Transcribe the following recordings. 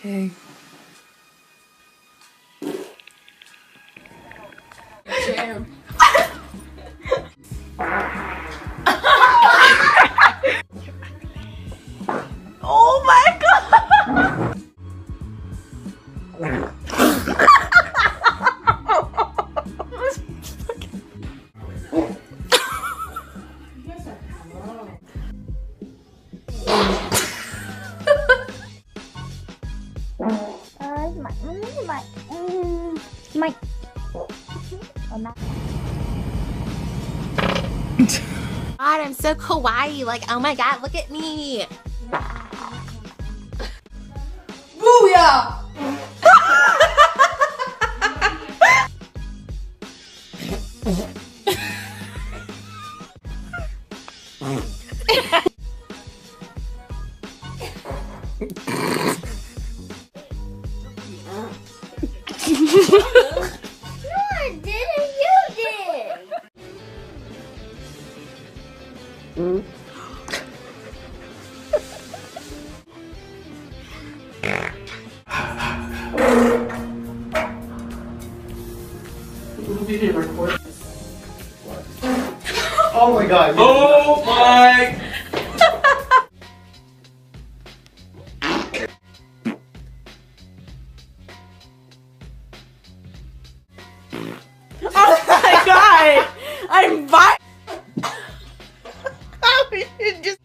Hey. Jam. Oh my god! God, I'm so kawaii. Like, oh my god, look at me. Booyah! Oh my god. Oh my! Oh my god! I'm vi- How did you just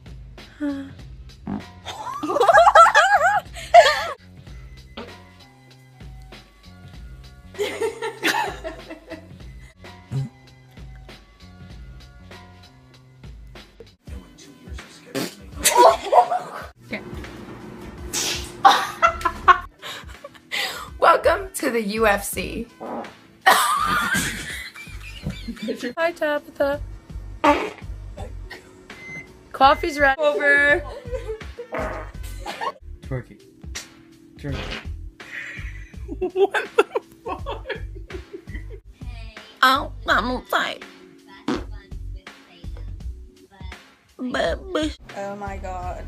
Welcome to the UFC. Hi, Tabitha. Coffee's ready. Over. Twerk it. Twerk it. What the fuck? Oh, I'm outside. Oh my god.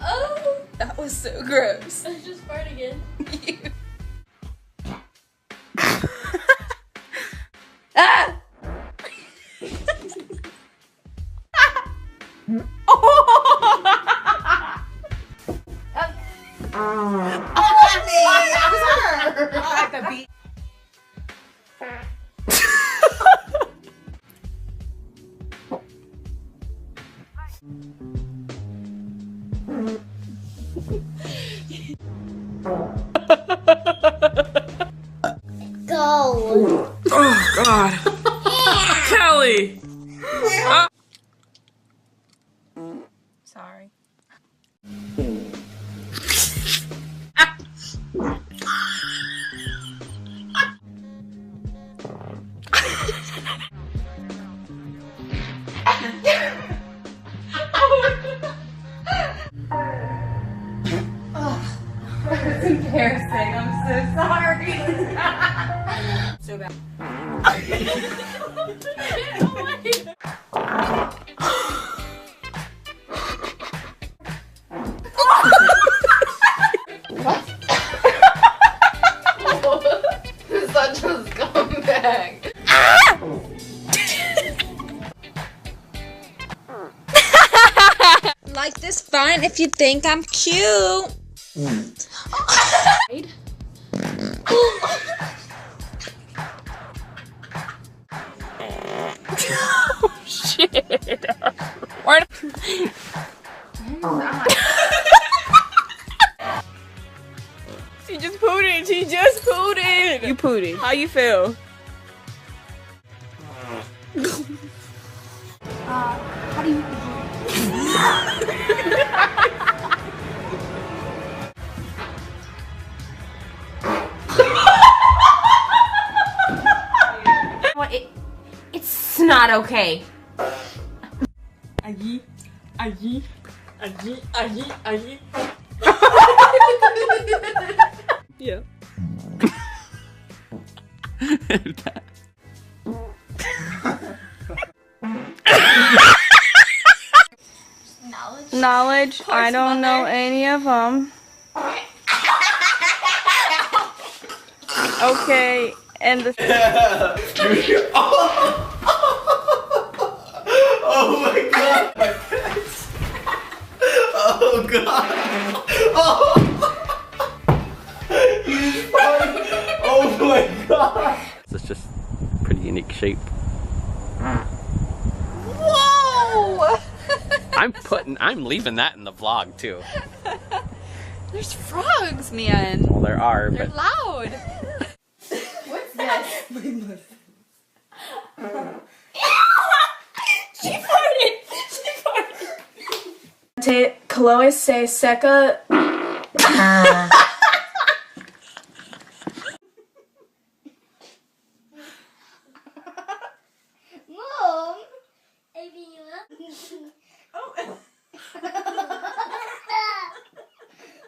Oh, that was so gross. Let's just fart again. Ah! Go. Oh god. Kelly. Sorry. It's embarrassing. I'm so sorry. So bad. What? Such a scumbag. Like this fun if you think I'm cute. Oh shit. Where She just pooted. She just pooted. You pooted. How you feel? How do you? It's not okay. Ayi, ayi, ayi, ayi, ayi. Yeah. Knowledge? I don't know any of them. Okay, and the. Oh my god! Oh god! Oh! He's fine! Oh my god! It's just pretty unique shape. Whoa! I'm leaving that in the vlog too. There's frogs, man. Well, there are, They're but loud. What's this? She farted! She farted! Chloe se seca. Mom,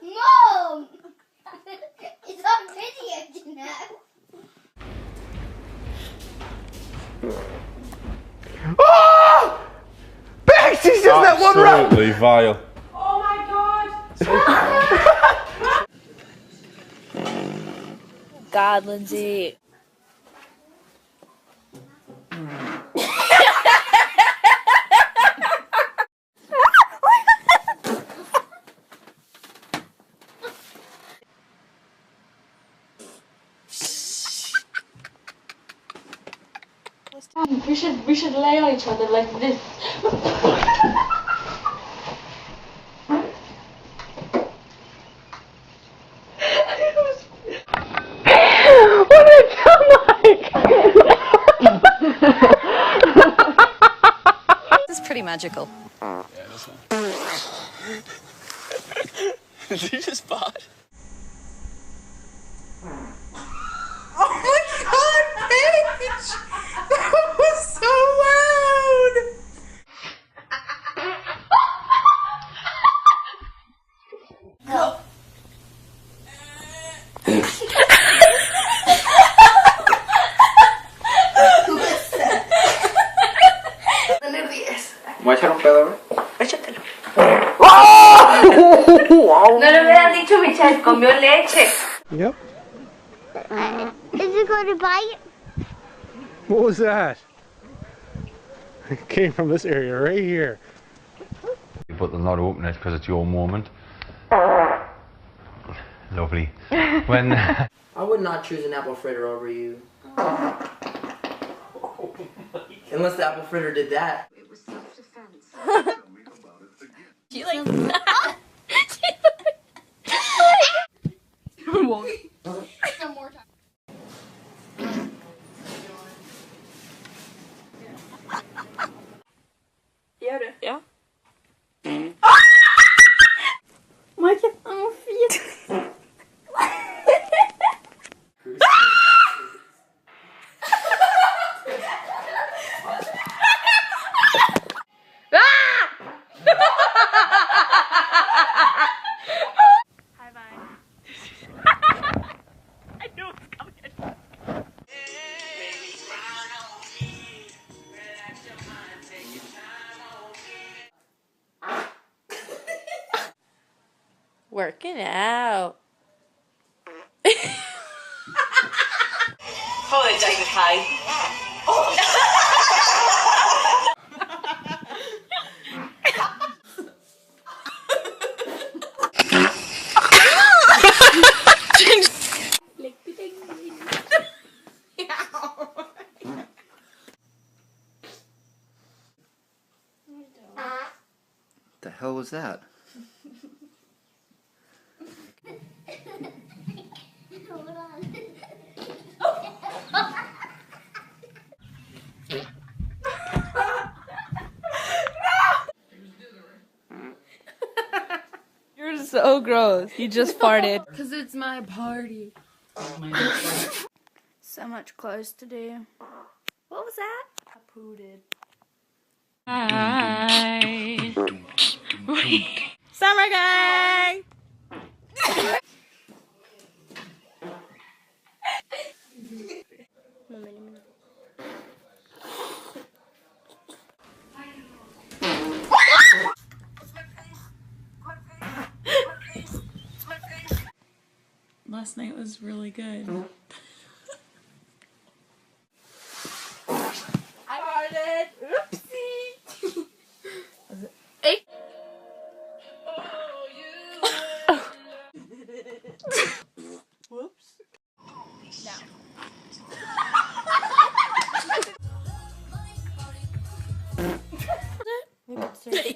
Mom, it's on video, you know. Oh! Bex, he's just that one round! Absolutely vile. Oh my god! God, Lindsay. We should lay on each other like this. What did it sound like? This is pretty magical. did you just fart? Oh my god, Paige! That was so loud! Go. ¿Voy a echar un pedo, güey? Échatelo. No le hubieran dicho, Michelle, comió leche. Yep. Is it going to bite? What was that? It came from this area right here. But there's not openness because it's your moment. Lovely. When I would not choose an apple fritter over you. Unless the apple fritter did that. It was self-defense. She like. Some more time. Ja. Maar ik heb allemaal 4. Working out. Hello, David Hay. The hell was that? Hold on. You're so gross. You just farted. Because it's my party. So much clothes to do. What was that? I pooted. Hi. Summer gang! Last night was really good. I farted. Oopsie. Whoops. Now.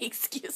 Excuse